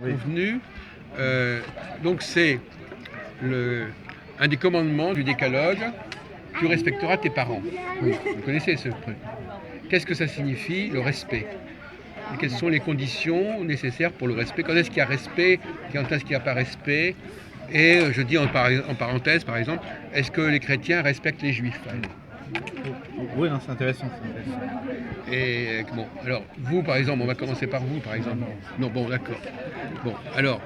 Oui. Convenu, donc c'est un des commandements du décalogue, tu respecteras tes parents. Vous connaissez ce truc. Qu'est-ce que ça signifie, le respect? Et quelles sont les conditions nécessaires pour le respect? Quand est-ce qu'il y a respect? Quand est-ce qu'il n'y a pas respect? Et je dis en parenthèse, par exemple, est-ce que les chrétiens respectent les juifs? Oui, non, c'est intéressant. Et bon, alors, vous, par exemple, on va commencer par vous, par exemple. Non, bon, d'accord. Bon, alors,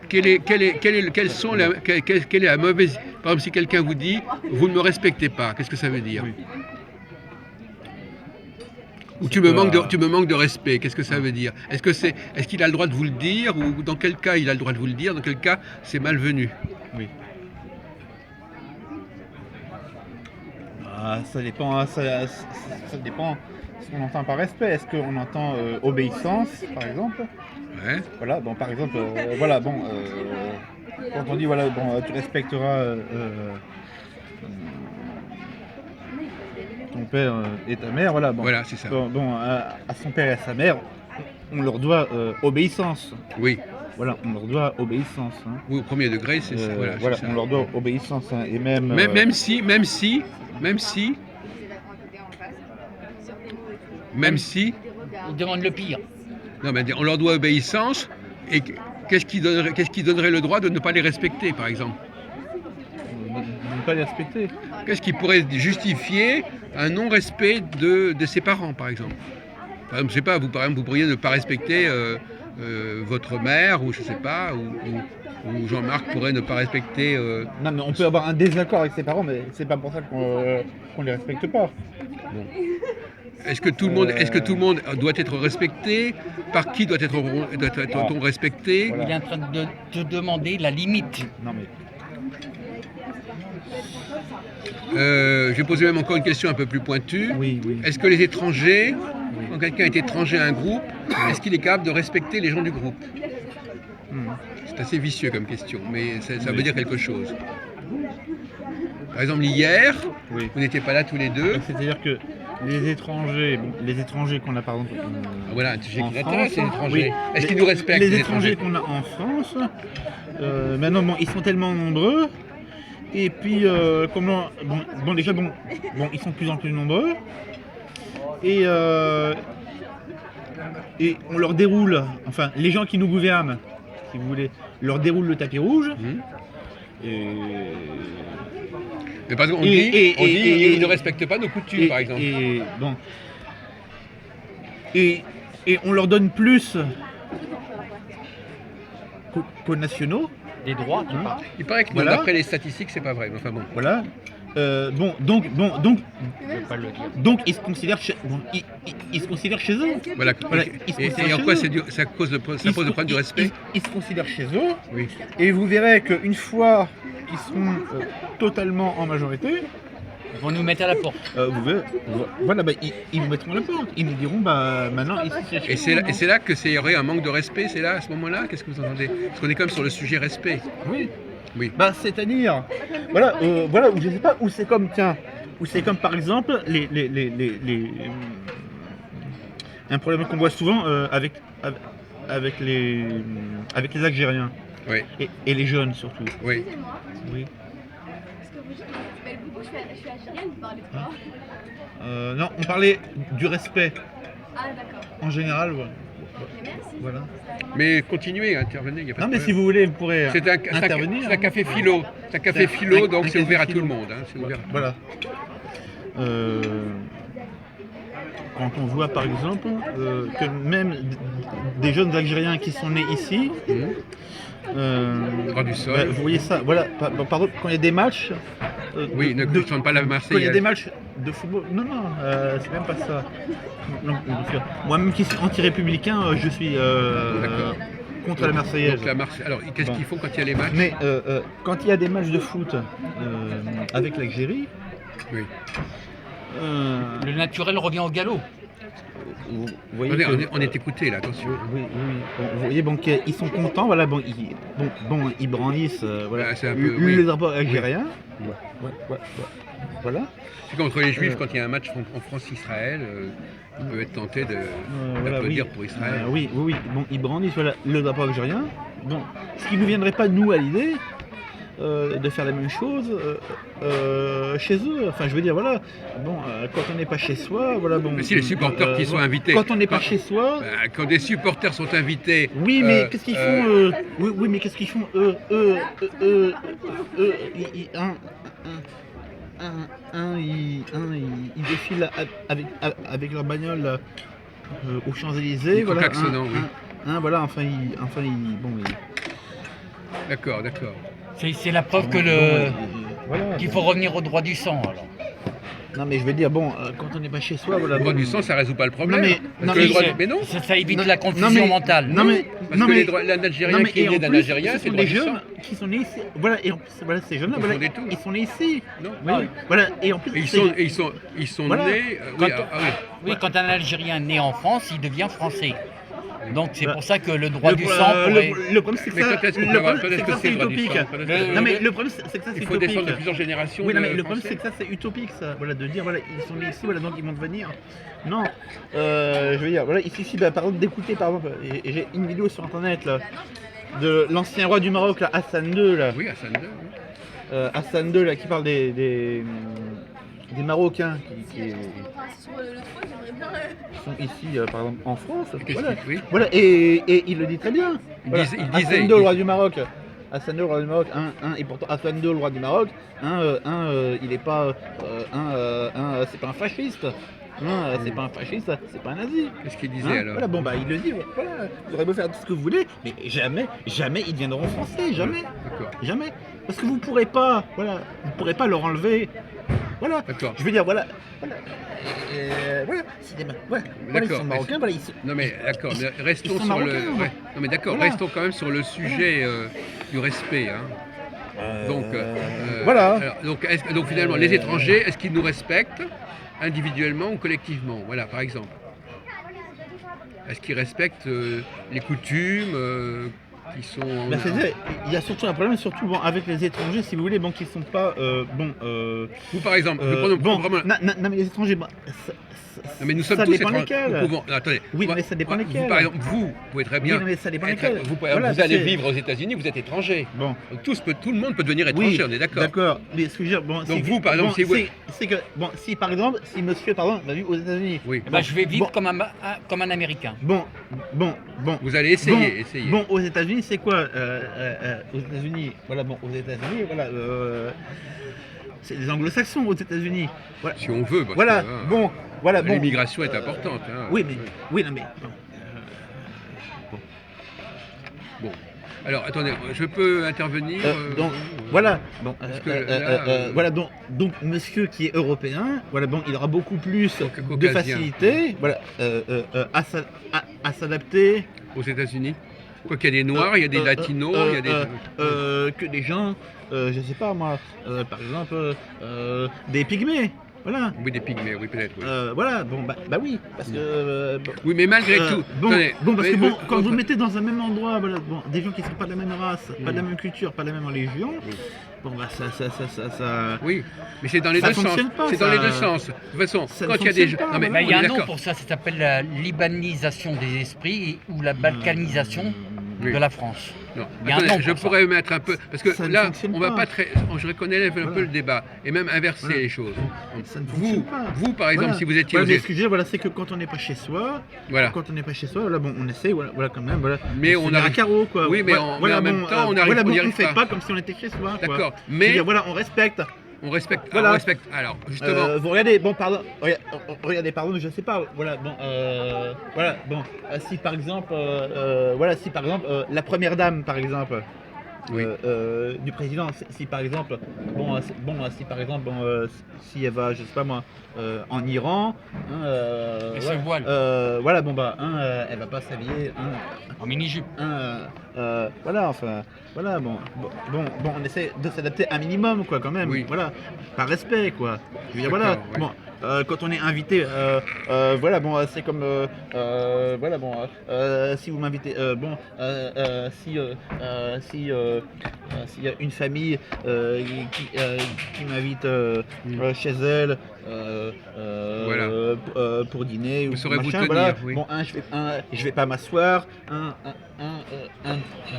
quelle est la mauvaise... Par exemple, si quelqu'un vous dit, vous ne me respectez pas, qu'est-ce que ça veut dire? Oui. Ou tu me manques de respect, qu'est-ce que ça veut dire? Est-ce qu'il a le droit de vous le dire? Ou dans quel cas il a le droit de vous le dire? Dans quel cas c'est malvenu? Oui. Ça dépend, ça dépend ce qu'on entend par respect. Est-ce qu'on entend obéissance, par exemple? Ouais. Voilà, bon, par exemple, voilà, bon, quand on dit, voilà, bon, tu respecteras ton père et ta mère, voilà, bon, Voilà, c'est ça. bon, à son père et à sa mère, on leur doit obéissance. Oui. Voilà, on leur doit obéissance. Hein. Oui, au premier degré, c'est ça. Voilà, Voilà, c'est ça. on leur doit obéissance. Hein, et même, Même si, Ils demandent le pire. non, mais on leur doit obéissance, et qu'est-ce qui donnerait le droit de ne pas les respecter, par exemple? de ne pas les respecter. Qu'est-ce qui pourrait justifier un non-respect de ses parents, par exemple? Par exemple, je sais pas, vous, par exemple, vous pourriez ne pas respecter votre mère, ou je sais pas, ou Jean-Marc pourrait ne pas respecter... Non, mais on peut avoir un désaccord avec ses parents, mais c'est pas pour ça qu'on les respecte pas. Bon. Est-ce que tout le monde doit être respecté? Par qui doit-on respecter? Voilà. Il est en train de te demander la limite. Non, mais Je vais poser même encore une question un peu plus pointue. oui, oui. Est-ce que les étrangers, quand quelqu'un est étranger à un groupe, est-ce qu'il est capable de respecter les gens du groupe? C'est assez vicieux comme question, mais ça veut dire quelque chose. Par exemple, hier, Oui. vous n'étiez pas là tous les deux. C'est-à-dire que les étrangers qu'on a par exemple Voilà, un sujet en qui m'intéresse, les France, étrangers. oui. Est-ce qu'ils nous respectent, les étrangers qu'on a en France, maintenant bon, ils sont tellement nombreux, et puis déjà ils sont de plus en plus nombreux, et on leur déroule, enfin les gens qui nous gouvernent, si vous voulez, leur déroulent le tapis rouge. Et Mais par exemple, on dit ils ne respectent pas nos coutumes, par exemple. Et on leur donne plus qu'aux nationaux. Des droits, tu parles. Il paraît que Voilà. d'après les statistiques, c'est pas vrai. Enfin bon. Voilà. Donc Je ne veux pas le dire. donc ils se considèrent ils se considèrent chez eux. Voilà. Voilà, ils se Et considèrent en quoi chez eux. ça pose le problème du respect? Ils se considèrent chez eux. Oui. Et vous verrez qu'une fois qu'ils seront totalement en majorité, Ils vont nous mettre à la porte. vous verrez, voilà, ils nous mettront à la porte. Ils nous diront, maintenant, ils sont chez Et nous. c'est là que il y aurait un manque de respect, c'est là, à ce moment-là? Qu'est-ce que vous entendez? Parce qu'on est quand même sur le sujet respect. Oui. Oui. C'est-à-dire, voilà, où je sais pas, où c'est comme, tiens, où c'est comme par exemple un problème qu'on voit souvent avec les Algériens Oui. et les jeunes surtout. Oui. Oui. Je suis algérienne, vous parlez de quoi? Non, on parlait du respect Ah, d'accord. en général. Merci. Voilà. Mais continuez à intervenir, il n'y a pas Non, de mais problème. si vous voulez, vous pourrez C'est intervenir. un café philo. C'est un café C'est philo, un donc c'est café ouvert à philo. tout le monde. Hein, c'est ouvert. Voilà. Quand on voit par exemple que même des jeunes Algériens qui sont nés ici, Droit du sol. vous voyez ça, voilà, par exemple, quand il y a des matchs, Oui, ne chante pas la quand il y a Marseillaise. des matchs de football, non, c'est même pas ça. Non, moi-même qui suis anti-républicain, je suis D'accord. contre la Marseillaise. Donc, alors, qu'est-ce qu'ils font quand il y a les matchs? Mais quand il y a des matchs de foot avec l'Algérie, Oui. Le naturel revient au galop. vous voyez On est écouté là, attention. Oui. Vous voyez, ils sont contents, voilà, ils brandissent voilà, Ah, c'est un peu, le oui. drapeau algérien. Oui. Ouais. voilà. C'est comme entre les Juifs, quand il y a un match en France-Israël, ils peuvent être tentés d'applaudir pour Israël. Oui. Bon, ils brandissent voilà, le drapeau algérien. Bon, ce qui ne nous viendrait pas, nous, à l'idée de faire la même chose chez eux. Enfin, je veux dire, voilà. Bon, quand on n'est pas chez soi, voilà. Bon, Mais si les supporters qui sont invités. Quand on n'est pas chez soi. Quand des supporters sont invités. Oui, mais qu'est-ce qu'ils font oui, mais qu'est-ce qu'ils font eux, ils défilent avec leur bagnole là, aux Champs-Élysées. Voilà, Coq-Axonant, oui. Voilà, enfin, D'accord. C'est la preuve que voilà, qu'il faut revenir au droit du sang, alors. Non, mais je veux dire, bon, quand on n'est pas chez soi, voilà. Le droit bon, du sang, ça résout pas le problème. Non, Mais non. Ça évite Non, la confusion mentale. Non, mais. Parce que l'Algérien qui est né d'un Algérien, ce c'est sont le droit des du sang. jeunes qui sont nés ici. Voilà, et en plus, voilà, ces jeunes-là, Vous voilà, confondez tout. ils sont nés ici. Non. Oui, voilà, et en plus. Et ils sont Voilà. nés. Quand Oui, Oui, quand un Algérien naît en France, il devient français. Donc c'est Bah, pour ça que le droit du sang pourrait... le problème, c'est que Mais ça, quand est-ce qu'on le peut avoir- problème, quand c'est est-ce que que ça, c'est c'est le droit du utopique. sang Non, mais le problème, c'est que ça, c'est Il faut descendre de utopique. plusieurs générations. Oui, non, mais de le problème, Français. c'est que ça, c'est utopique, ça. Voilà, de dire, voilà, ils sont nés ici, voilà, donc ils vont devenir. Non, je veux dire, voilà, il suffit, par exemple, d'écouter, par exemple, et j'ai une vidéo sur internet, là, de l'ancien roi du Maroc, là, Hassan II, là. Oui, Hassan II. Oui. Hassan II, là, qui parle des Marocains qui Sur le trône, j'aimerais bien. sont ici, par exemple, en France. Qu'est-ce Voilà, qu'il- oui. voilà, et il le dit très bien. Il Voilà, disait- Hassan II, le roi du Maroc. Hassan II, le roi du Maroc, et pourtant Hassan II, le roi du Maroc, il est pas, c'est pas un fasciste. C'est pas un fasciste, c'est pas un nazi. Qu'est-ce qu'il disait alors Voilà, bon bah il le dit, voilà, vous aurez beau faire tout ce que vous voulez, mais jamais ils deviendront français, jamais, D'accord. jamais. Parce que vous pourrez pas leur enlever. Voilà. D'accord. Je veux dire, voilà. Voilà, c'est des voilà, ils D'accord. sont marocains, voilà, ils sont. Non mais d'accord, mais restons ils sont sur le. marocains, Ouais. Non mais d'accord, Voilà. restons quand même sur le sujet du respect. Hein. Donc, voilà. alors, donc finalement, les étrangers, est-ce qu'ils nous respectent individuellement ou collectivement? Voilà, par exemple. Est-ce qu'ils respectent les coutumes qui sont. Bah, c'est-à-dire, il y a surtout un problème, surtout bon, avec les étrangers, si vous voulez, bon, qui sont pas Vous par exemple, bon, vraiment. non, mais les étrangers, bah, Non, mais nous sommes ça tous dépend étrangers. lesquels. Nous pouvons. Non, attendez. Oui, Moi- mais ça dépend moi, lesquels. Vous, par exemple, vous pouvez très bien. Oui, mais ça dépend être- lesquels. Vous, Voilà, vous allez c'est- vivre aux États-Unis, vous êtes étranger. Bon. Donc, tout le monde peut devenir étranger, on est d'accord. D'accord. Mais ce que je veux dire, bon, Donc c'est vous, que- par exemple, bon, si vous- c'est que, bon, si par exemple, si monsieur, pardon, va vivre aux États-Unis. Oui. Eh ben, je vais vivre Bon. comme un Américain. Bon. Vous allez essayer. Bon, aux États-Unis, c'est quoi aux États-Unis, voilà, bon, aux États-Unis, voilà, c'est les Anglo-Saxons aux États-Unis. Voilà. Si on veut. Parce Voilà. que, Bon, voilà, bon. l'immigration est importante. Hein. Oui, mais, oui, non, mais. Bon. Bon. Alors, attendez, je peux intervenir Donc, voilà. Bon, Parce que là, voilà, donc, monsieur qui est européen, voilà, bon, il aura beaucoup plus Donc, de caucasien. facilité, voilà, à s'adapter. aux États-Unis. Quoi qu'il y a des Noirs, il y a des Latinos, il y a des. que des gens, je sais pas moi, par exemple, des pygmées, voilà. Oui, des pygmées, oui, peut-être. Oui. Voilà, bon, bah oui, parce que. Oui, mais malgré tout. Bon, attendez, parce mais que bon, quand vous mettez dans un même endroit, voilà, bon, des gens qui sont pas de la même race, pas de la Mm. même culture, pas de la même religion, bon, bah ça. Oui, mais c'est dans les Ça deux sens. fonctionne pas, C'est dans les ça. deux sens. De toute façon, Ça quand ne il y a des fonctionne pas, non, mais voilà. Mais il y a on est un nom d'accord. pour ça s'appelle la libanisation des esprits ou la balkanisation Oui. de la France. Non, Il y a un attendez, nom je pour ça. pourrais mettre un peu. Parce que Ça ne là, fonctionne on va pas. pas très. Je reconnais un peu Voilà. le débat et même inverser Voilà. les choses. Ça ne Vous, fonctionne pas. vous, par exemple, Voilà. si vous étiez Voilà, aux mais États- ce que je veux dire, voilà, c'est que quand on n'est pas chez soi, Voilà. quand on n'est pas chez soi, voilà, bon, on essaie, voilà, quand même, voilà. Mais on on se met à arrive- carreau, quoi. Oui, mais en même temps, on arrive- voilà, on bon, y on arrive fait pas. pas comme si on était chez soi, quoi. D'accord. Je veux Mais dire, voilà, on respecte. on respecte. Voilà. On respecte. Alors, justement. Vous regardez, bon, pardon, regardez, pardon, je sais pas, voilà, bon, si par exemple, la première dame, par exemple, Oui. du président, si par exemple, si par exemple, si elle va, je sais pas moi, en Iran, Elle se voile. voilà, bon bah, elle va pas s'habiller, En mini-jupe. voilà, enfin, voilà, bon, on essaie de s'adapter un minimum, quoi, quand même, Oui. voilà, par respect, quoi. Je veux dire, voilà, D'accord, oui. bon, quand on est invité, voilà, bon, c'est comme, voilà, bon, si vous m'invitez, s'il y a une famille qui m'invite chez elle Voilà. pour dîner ou saurez vous machin, tenir, voilà. oui. Bon, je vais pas m'asseoir, un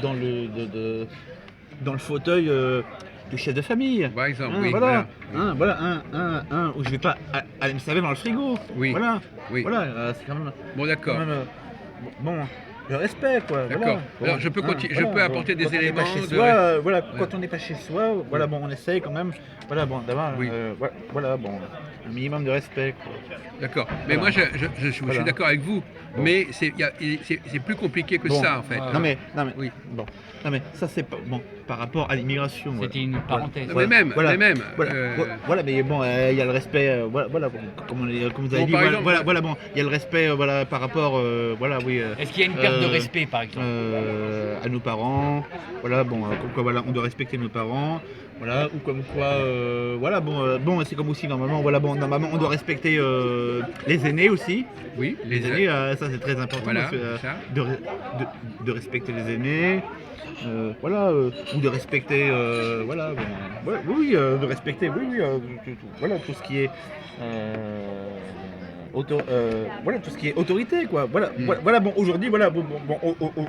dans dans le fauteuil du chef de famille. Par exemple, Hein, oui, voilà, voilà. voilà, un où je vais pas aller me servir dans le frigo. Oui, Voilà, oui. voilà, c'est quand même, Bon, d'accord. bon, le respect, quoi. D'accord. Voilà. Bon, Alors, je peux voilà, apporter des quand on n'est éléments pas chez de... soi, voilà, quand on n'est pas chez soi, voilà, Oui. bon, on essaye quand même, voilà, bon, d'avoir, Oui. voilà, bon, un minimum de respect, quoi. D'accord. Mais Voilà. moi, je suis Voilà. d'accord avec vous. Bon. Mais c'est plus compliqué que Bon. ça, en fait. Non mais, Oui. bon, non mais ça c'est pas bon par rapport à l'immigration. Voilà. C'était une parenthèse. Non, mais même, voilà, mais même. voilà, voilà, mais bon, il y a le respect, voilà, bon, comme vous avez Bon, dit, par voilà, exemple, voilà, bon, il y a le respect, voilà, par rapport, voilà, oui. Est-ce qu'il y a une perte de euh, respect, par exemple? À nos parents, voilà, bon, comme quoi, voilà, on doit respecter nos parents, voilà, ou comme quoi, voilà, bon, c'est comme aussi normalement, voilà, bon, normalement, on doit respecter les aînés aussi. Oui, Les aînés, ça c'est très important, Voilà, parce que, ça. de respecter les aînés, voilà, ou de respecter, voilà, bon, ouais, oui, de respecter, oui, voilà, tout ce qui est, voilà, tout ce qui est autorité, quoi. Voilà, voilà, bon, aujourd'hui, voilà,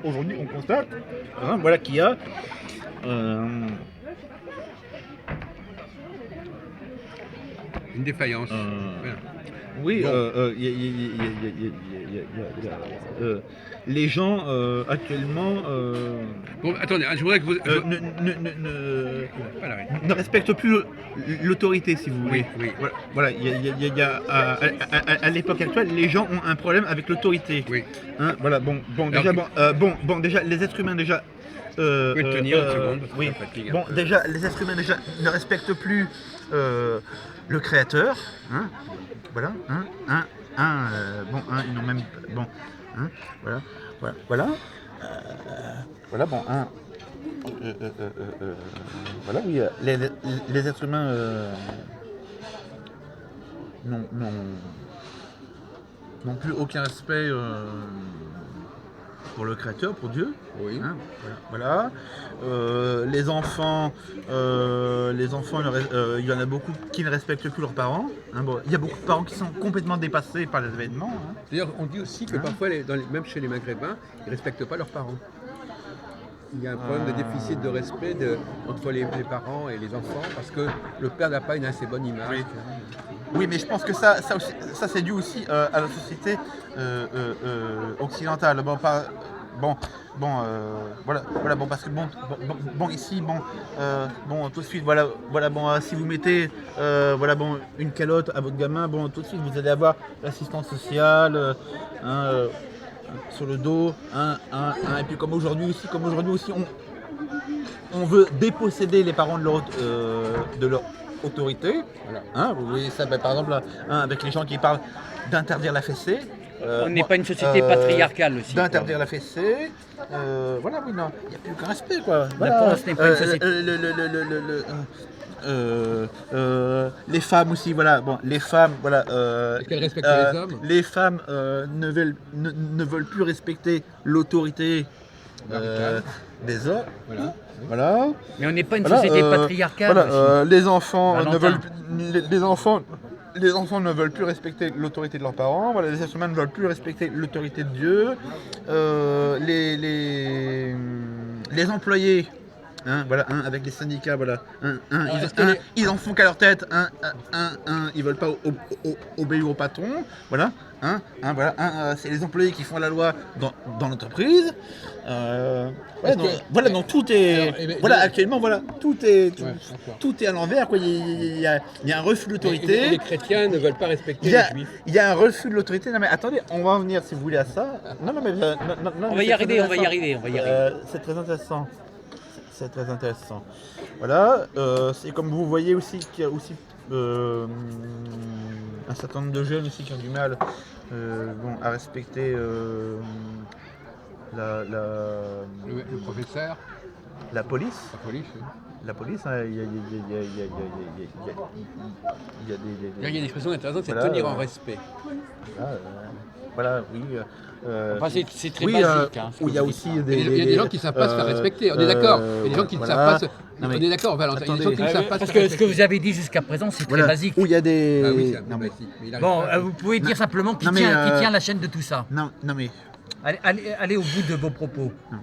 aujourd'hui, on constate, hein, voilà, qu'il y a, Une défaillance. Euh, Voilà. oui, Bon. les gens actuellement Bon, attendez, je voudrais que vous... Voilà, oui. ne respectent plus l'autorité, si vous voulez. Oui. Voilà, à l'époque actuelle, les gens ont un problème avec l'autorité. Oui. Hein, voilà, bon, déjà, les êtres humains déjà. Vous pouvez tenir une seconde, parce que oui. ça fatigue un Bon, peu. déjà, les êtres humains déjà ne respectent plus le créateur. Hein, voilà, ils n'ont même, bon, hein, voilà, voilà, bon, voilà, oui, les êtres humains n'ont plus aucun respect pour le créateur, pour Dieu. Oui. Hein, voilà. Les enfants, il y en a beaucoup qui ne respectent plus leurs parents. Hein, bon, il y a beaucoup de parents qui sont complètement dépassés par les événements. Hein. D'ailleurs, on dit aussi que parfois, même chez les Maghrébins, ils ne respectent pas leurs parents. Il y a un problème de déficit de respect entre les parents et les enfants parce que le père n'a pas une assez bonne image. Oui. Oui, mais je pense que ça c'est dû aussi à la société occidentale. Voilà, bon, parce que bon, ici, tout de suite, voilà, bon, si vous mettez, voilà, bon, une calotte à votre gamin, bon, tout de suite, vous allez avoir l'assistance sociale, sur le dos, et puis comme aujourd'hui aussi, on veut déposséder les parents de leur autorité. Voilà. Hein, vous voyez ça, par exemple, là, avec les gens qui parlent d'interdire la fessée. On n'est pas une société patriarcale aussi. D'interdire la fessée. Voilà, oui, non, il n'y a plus aucun respect, quoi. La France n'est pas une société. Les femmes aussi, voilà. Bon, les femmes, voilà. Est-ce qu'elles respectent les hommes ? Les femmes ne veulent plus respecter l'autorité des hommes. Voilà. Voilà. Mais on n'est pas une Voilà, société patriarcale voilà, aussi. les enfants ne Valentin. veulent les enfants ne veulent plus respecter l'autorité de leurs parents. Voilà, les êtres humains ne veulent plus respecter l'autorité de Dieu. Les employés. Hein, voilà, avec les syndicats, voilà. Ils en font qu'à leur tête. Ils veulent pas obéir au patron. Voilà. Voilà. C'est les employés qui font la loi dans l'entreprise. Voilà, donc tout est. Voilà, actuellement, voilà, tout est à l'envers, quoi. Il y a un refus de l'autorité. Les chrétiens ne veulent pas respecter Il les juifs. y a un refus de l'autorité. Non mais attendez, on va en venir si vous voulez à ça. Non, mais On va y arriver, on va y arriver. c'est très intéressant. C'est très intéressant. Voilà, c'est comme vous voyez aussi qu'il y a aussi un certain nombre de jeunes aussi qui ont du mal à respecter Le professeur, la police. la police. Oui. La police, hein, il y a Il y a une expression intéressante, c'est Voilà, tenir en respect. voilà, oui. Enfin, c'est très oui, basique. Hein, ce où que il y a vous aussi dites. des. Il y a des gens qui ne savent pas se faire respecter, on est d'accord. Il y a des gens qui ne savent pas se... Non, mais On est d'accord, Valentin. Il y a des gens qui ne attendez. savent pas se Parce faire que ce que respecter. vous avez dit jusqu'à présent, c'est Voilà, très basique. où il y a des. Ah oui, c'est un peu non, mais, basique. Mais il arrive Bon, pas. vous pouvez dire simplement qui non, mais, tient la chaîne de tout ça. non, mais. Allez au bout de vos propos. Non,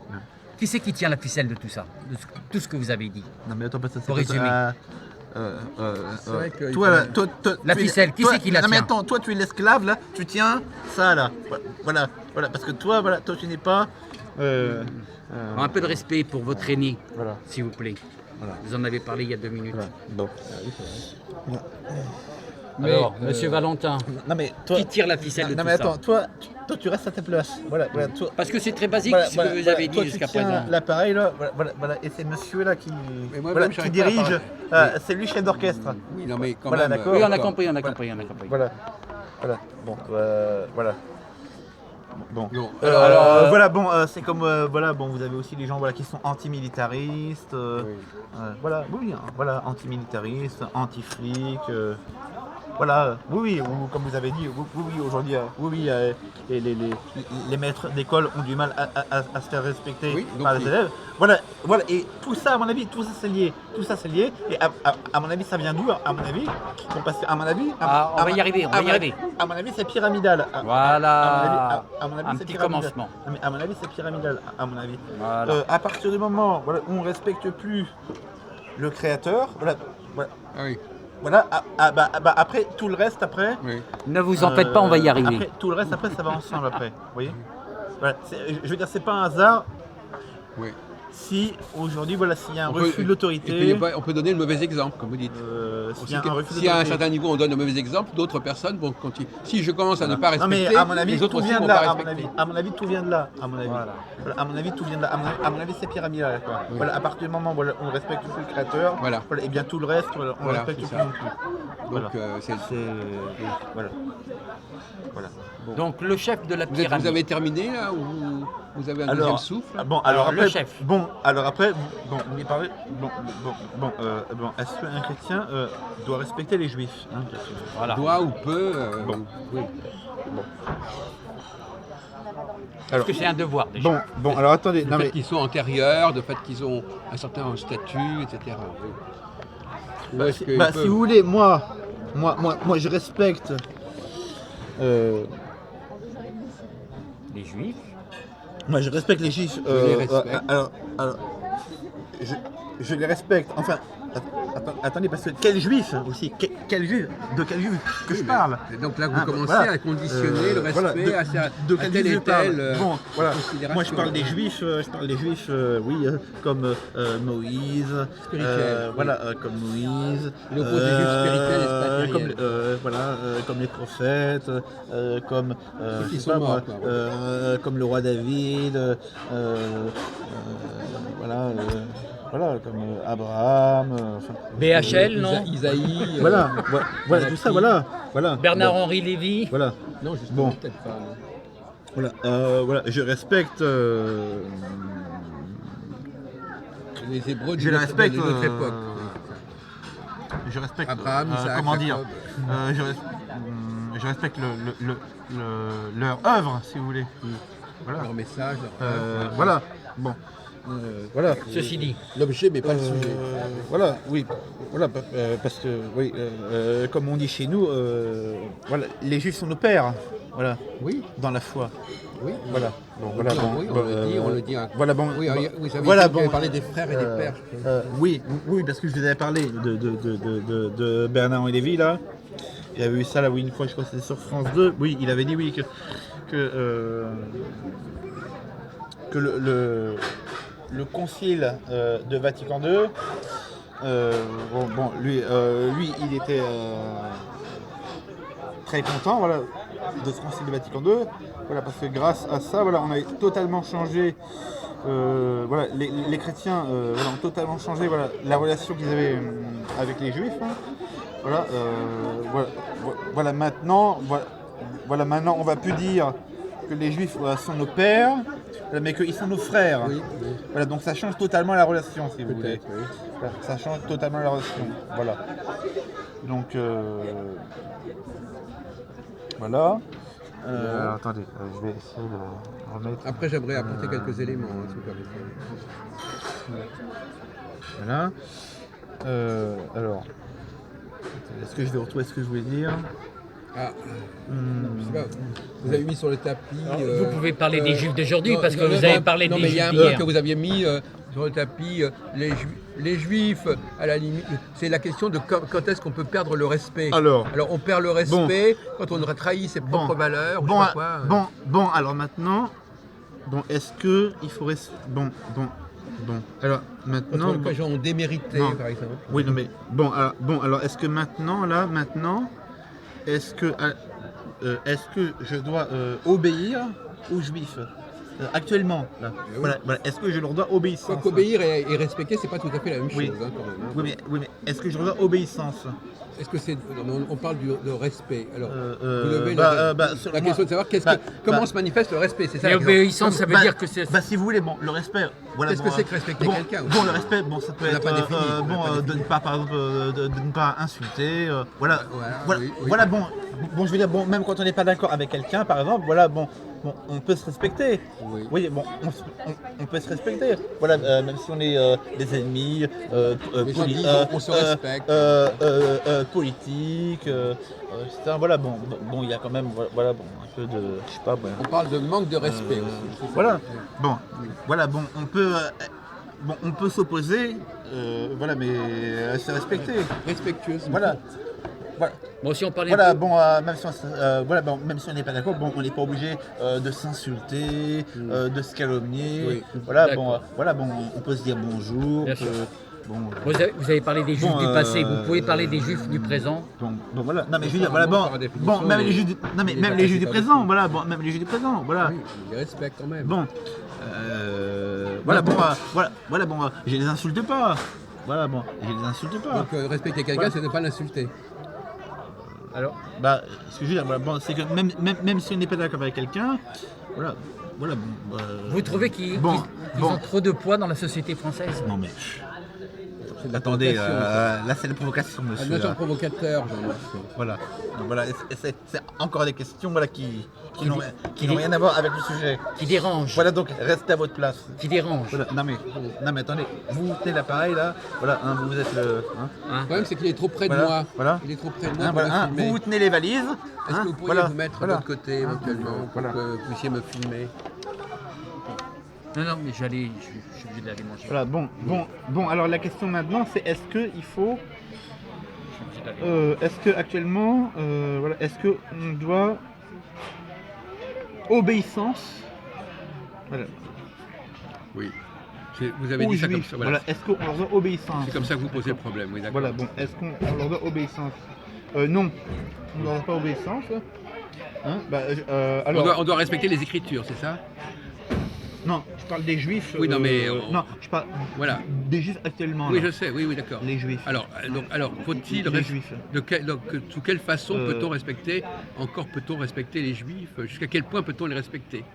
Qui c'est qui tient la ficelle de tout ça, tout ce que vous avez dit? non, mais attends, parce que c'est Pour pas- résumer. C'est vrai qu'il toi, faut- là, La tu es- ficelle, qui toi- c'est qui la non, mais tient? attends, toi tu es l'esclave là, tu tiens ça là. Voilà, parce que toi, voilà, toi tu n'es pas. Un peu de respect pour votre aîné, Voilà. s'il vous plaît. Voilà. Vous en avez parlé il y a 2 minutes. Voilà. Bon. Mais, Alors, Monsieur Valentin, Non mais toi. qui tire la ficelle de non tout mais ça? attends, toi tu restes à ta place. Voilà, toi. Parce que c'est très basique Voilà, ce voilà, que vous voilà, avez toi, dit tu jusqu'à tiens présent. l'appareil là, voilà, et c'est monsieur là qui, Mais moi, voilà, même, qui j'arrive pas à dirige. parler. C'est lui chef d'orchestre. Oui, non, mais quand Voilà, même. d'accord. Oui, on a d'accord. compris, on a Voilà. compris, on a compris. Voilà. Bon, voilà. Bon. Bon, alors, Voilà, bon, c'est comme, voilà, bon, vous avez aussi les gens, voilà, qui sont antimilitaristes, oui. voilà, oui, hein, voilà, antimilitaristes, anti-flics, voilà, oui, ou, comme vous avez dit, oui, aujourd'hui, oui, les maîtres d'école ont du mal à se faire respecter Oui, donc par les oui. élèves, voilà, et tout ça, à mon avis, tout ça c'est lié, et à mon avis, ça vient d'où, à mon avis, bon, parce qu'à mon avis, on va y arriver, on va y arriver. à mon avis, c'est pyramidal. Voilà, À mon avis, un c'est petit pyramidal. commencement. Non, mais à mon avis, c'est pyramidal, à mon avis. Voilà. À partir du moment voilà, où on ne respecte plus le créateur, Ah oui, après, tout le reste, après... oui. Ne vous en faites pas, on va y arriver. Après, tout le reste, après, ça va ensemble, après. Vous voyez, voilà, je veux dire, c'est pas un hasard Oui. si, aujourd'hui, voilà, s'il y a un On peut- refus de et puis, l'autorité... on peut donner le mauvais exemple, comme vous dites. s'il y a un refus Si à un d'autorité. certain niveau on donne un mauvais exemple, d'autres personnes vont continuer. Si je commence à ne pas Non respecter, mais à mon avis les autres tout aussi vient vont de là, pas à mon respecter. avis. À mon avis tout vient de là, à mon avis. Voilà. Voilà, à mon avis tout vient de là. À mon avis c'est pyramidal quoi. Voilà, à partir du moment où voilà, on respecte plus le créateur, Voilà. et bien tout le reste, voilà, on Voilà, respecte c'est plus ça. non plus. Donc c'est... Voilà. Voilà. Bon. Donc le chef de la Vous pyramide. avez terminé là ou vous avez un deuxième Alors, souffle? bon, Alors, après, le chef. Bon, on y parlait. Bon, est-ce qu'un chrétien doit respecter les juifs hein, bien sûr. Voilà. Doit ou peut Bon. oui. Parce que c'est un devoir déjà. Bon, alors attendez, Le non fait mais qu'ils sont antérieurs, le fait qu'ils ont un certain statut, etc. Oui. Ou est-ce qu'ils si peuvent- vous voulez, moi, je respecte. Les juifs. Moi, je respecte les juifs. Je les respecte. Alors, je les respecte. Enfin, attendez, parce que quel juif aussi quel juif de quel juif que je parle Et donc là, vous Hein, commencez voilà. à conditionner le respect Voilà, à quel tel juif et je parle tel Bon, voilà. considération. Moi, je parle des juifs, oui, comme Moïse, Spirituel, voilà, comme Moïse, Il oppose les juifs spirituels et comme, matériels. comme les prophètes, comme, Ceux qui je sais sont pas morts, moi, quoi. comme le roi David, voilà, comme Abraham, enfin, BHL, non? Isaïe. voilà, voilà, tout ça, voilà. Bernard-Henri Lévy. Voilà, Non, justement, Bon. peut-être pas. voilà, je respecte. Les Hébreux Je les respecte. de notre époque. Je respecte. Abraham, Isaac, comment dire Jacob. je respecte leur œuvre, si vous voulez. Voilà. Leur message, leur œuvre, Voilà. Bon. Voilà. Ceci dit, l'objet, mais pas le sujet. Voilà, oui. Voilà, parce que, oui, comme on dit chez nous, voilà, les juifs sont nos pères. Voilà, Oui, dans la foi. oui. Voilà. Bon, Oui, on le dit. Voilà, bon. Oui, bon, oui, ça voilà, vous avez bon. parlé des frères et des pères. Oui, parce que je vous avais parlé de Bernard-Henri Lévy, là. Il avait eu ça, là, oui, une fois, je crois que c'était sur France 2. Oui, il avait dit, oui, que le concile de Vatican II, lui, il était très content, voilà, de ce concile de Vatican II, voilà, parce que grâce à ça, voilà, on a totalement changé, voilà, les chrétiens voilà, ont totalement changé, voilà, la relation qu'ils avaient avec les juifs, hein. Voilà, maintenant, maintenant, on va plus dire que les juifs sont nos pères, mais qu'ils sont nos frères. Oui, oui. Voilà, donc ça change totalement la relation, si vous voulez. Peut-être, oui. Voilà, ça change totalement la relation. Voilà. Donc, voilà. Alors, attendez, je vais essayer de remettre. Après, j'aimerais apporter quelques éléments, si vous permettez. Voilà. Alors, est-ce que je vais retrouver ce que je voulais dire? Ah, je sais pas, vous avez mis sur le tapis. Vous pouvez parler des Juifs d'aujourd'hui non, parce que non, vous non, avez parlé non, des mais il y a Juifs un point d'hier. que vous aviez mis sur le tapis, les Juifs, à la limite, c'est la question de quand est-ce qu'on peut perdre le respect. Alors, on perd le respect quand on trahit ses propres valeurs. Ou je sais pas quoi. bon, alors maintenant, est-ce que il faut bon, alors Quand maintenant, les gens ont démérité, non. par exemple. oui, non mais alors est-ce que maintenant, est-ce que je dois obéir aux Juifs actuellement là, oui. voilà, est-ce que je leur dois obéissance? Quoi qu'obéir et respecter, c'est pas tout à fait la même chose. Oui. Hein, quand même, hein. Oui, mais est-ce que je leur dois obéissance? Est-ce que c'est. Non, on parle de respect. Alors, vous levez sur la moi- question de savoir comment se manifeste le respect. C'est ça. la question. L'obéissance, ça veut dire que c'est. Si vous voulez, le respect. Voilà, Qu'est-ce que c'est que respecter quelqu'un Bon, le respect, ça peut On l'a être pas défini, on l'a pas de défini. ne pas, par exemple, de ne pas insulter. Voilà, oui. je veux dire, même quand on n'est pas d'accord avec quelqu'un, par exemple, on peut se respecter. Oui. On peut se respecter. Voilà, même si on est des ennemis, Les gens disent, on se respecte. politiques, etc. Voilà, il y a quand même, un peu de, je sais pas. On parle de manque de respect aussi. C'est ça. Voilà. On peut s'opposer, mais se respecter. Respectueux. Voilà. Bon, si on parlait. Même si on n'est pas d'accord, on n'est pas obligé de s'insulter, de se calomnier. Oui. On peut se dire bonjour. Bien sûr. Vous avez parlé des Juifs du passé, vous pouvez parler des Juifs du présent. Voilà. Non mais je veux dire, Par définition, même les Juifs du pas présent, beaucoup. même les Juifs du présent, voilà. Oui, on les respecte quand même. Je les insulte pas. Je les insulte pas. Donc respecter quelqu'un, c'est ne pas l'insulter. Alors, Ce que je veux dire, c'est que même si on n'est pas d'accord avec quelqu'un, vous trouvez qu'ils ont trop de poids dans la société française? Non mais C'est de la attendez, provocation, ça. là c'est la provocation, Un monsieur. agent provocateur, Jean-Marc. Voilà. C'est encore des questions qui n'ont rien à voir avec le sujet. Qui dérange. Voilà, donc restez à votre place. Qui dérange. Voilà. Non mais attendez, vous tenez l'appareil là, vous êtes le. Le problème, c'est qu'il est trop près de Voilà, moi. voilà. Il est trop près de moi pour me filmer. vous tenez les valises. Est-ce que vous pourriez vous mettre de l'autre côté éventuellement pour que vous puissiez me filmer? Non, mais je suis obligé d'aller manger. Voilà, alors la question maintenant c'est est-ce que actuellement, est-ce qu'on doit obéissance Oui. Vous avez aux dit ça comme Juifs? ça. Voilà. Est-ce qu'on leur doit obéissance? C'est comme ça que vous posez le problème, oui, d'accord. Est-ce qu'on leur doit obéissance? Non, on ne leur doit pas obéissance. On doit respecter les Écritures, c'est ça? Non, je parle des Juifs. Oui, non, mais non, je parle voilà. des Juifs actuellement. Oui, là. je sais, oui, d'accord. Les Juifs. Alors faut-il Les Juifs. sous quelle façon peut-on respecter les Juifs? Jusqu'à quel point peut-on les respecter?